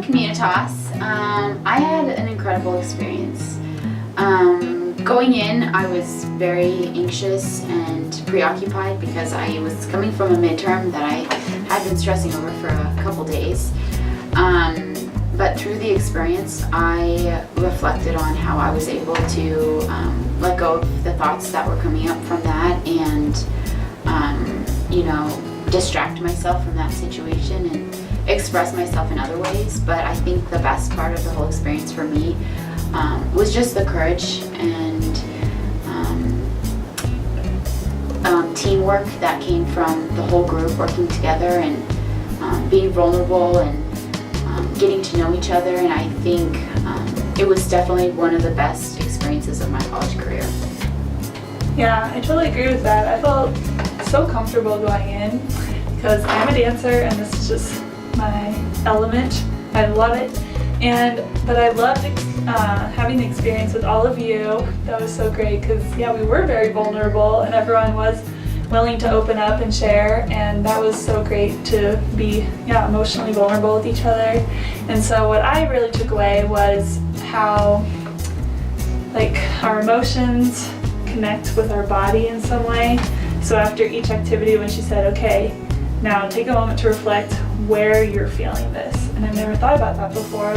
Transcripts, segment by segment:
Communitas, I had an incredible experience. Going in, I was very anxious and preoccupied because I was coming from a midterm that I had been stressing over for a couple days. But through the experience, I reflected on how I was able to let go of the thoughts that were coming up from that and, distract myself from that situation and express myself in other ways. But I think the best part of the whole experience for me was just the courage and teamwork that came from the whole group working together and being vulnerable and getting to know each other. And I think it was definitely one of the best experiences of my college career. Yeah, I totally agree with that. I felt so comfortable going in because I'm a dancer and this is just my element. I love it. But I loved having the experience with all of you. That was so great because, we were very vulnerable and everyone was willing to open up and share, and that was so great to be emotionally vulnerable with each other. And so what I really took away was how our emotions connect with our body in some way. So after each activity, when she said, okay, now take a moment to reflect where you're feeling this. And I've never thought about that before,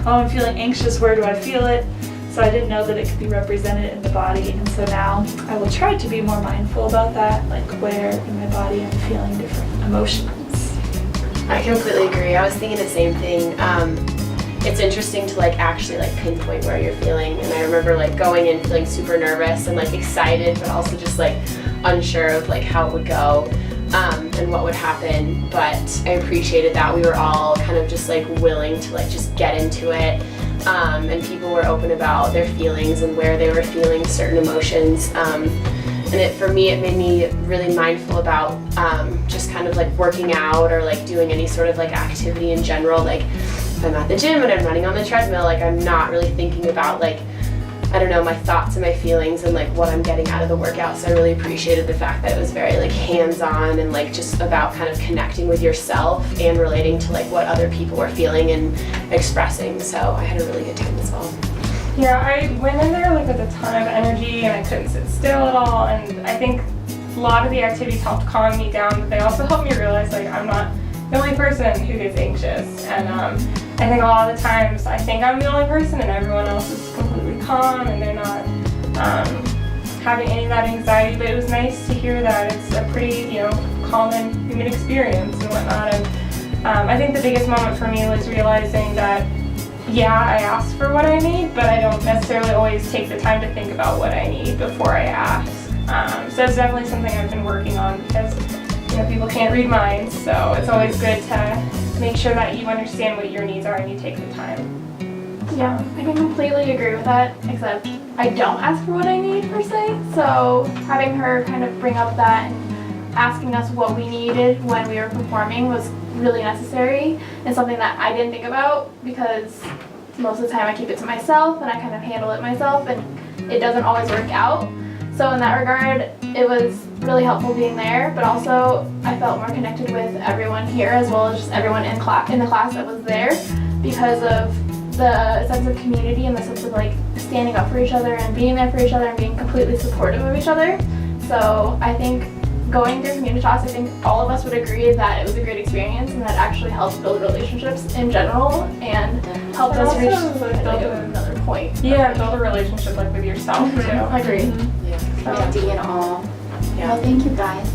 I'm feeling anxious, where do I feel it? So I didn't know that it could be represented in the body. And so now I will try to be more mindful about that, where in my body I'm feeling different emotions. I completely agree. I was thinking the same thing. It's interesting to actually pinpoint where you're feeling, and I remember going in feeling super nervous and excited, but also just unsure of how it would go and what would happen. But I appreciated that we were all kind of just willing to just get into it, and people were open about their feelings and where they were feeling certain emotions. And for me, it made me really mindful about just kind of working out or doing any sort of activity in general. If I'm at the gym and I'm running on the treadmill, I'm not really thinking about my thoughts and my feelings and what I'm getting out of the workout. So I really appreciated the fact that it was very hands-on and just about kind of connecting with yourself and relating to what other people were feeling and expressing. So I had a really good time as well. Yeah, I went in there with a ton of energy and I couldn't sit still at all, and I think a lot of the activities helped calm me down, but they also helped me realize I'm not the only person who gets anxious. And I think a lot of the times I think I'm the only person and everyone else is completely calm and they're not having any of that anxiety. But it was nice to hear that it's a pretty common human experience and whatnot. And I think the biggest moment for me was realizing that I ask for what I need, but I don't necessarily always take the time to think about what I need before I ask. So it's definitely something I've been working on because people can't read minds, so it's always good to make sure that you understand what your needs are and you take the time. Yeah, I can completely agree with that, except I don't ask for what I need per se. So having her kind of bring up that and asking us what we needed when we were performing was really necessary and something that I didn't think about because most of the time I keep it to myself and I kind of handle it myself and it doesn't always work out. So in that regard, it was really helpful being there, but also I felt more connected with everyone here as well as just everyone in the class that was there because of the sense of community and the sense of standing up for each other and being there for each other and being completely supportive of each other. So I think going through Communitas, I think all of us would agree that it was a great experience and that actually helps build relationships in general and helped us reach another point. Yeah, build a relationship with yourself too. I agree. Yeah, to get all. Yeah. Well, thank you guys.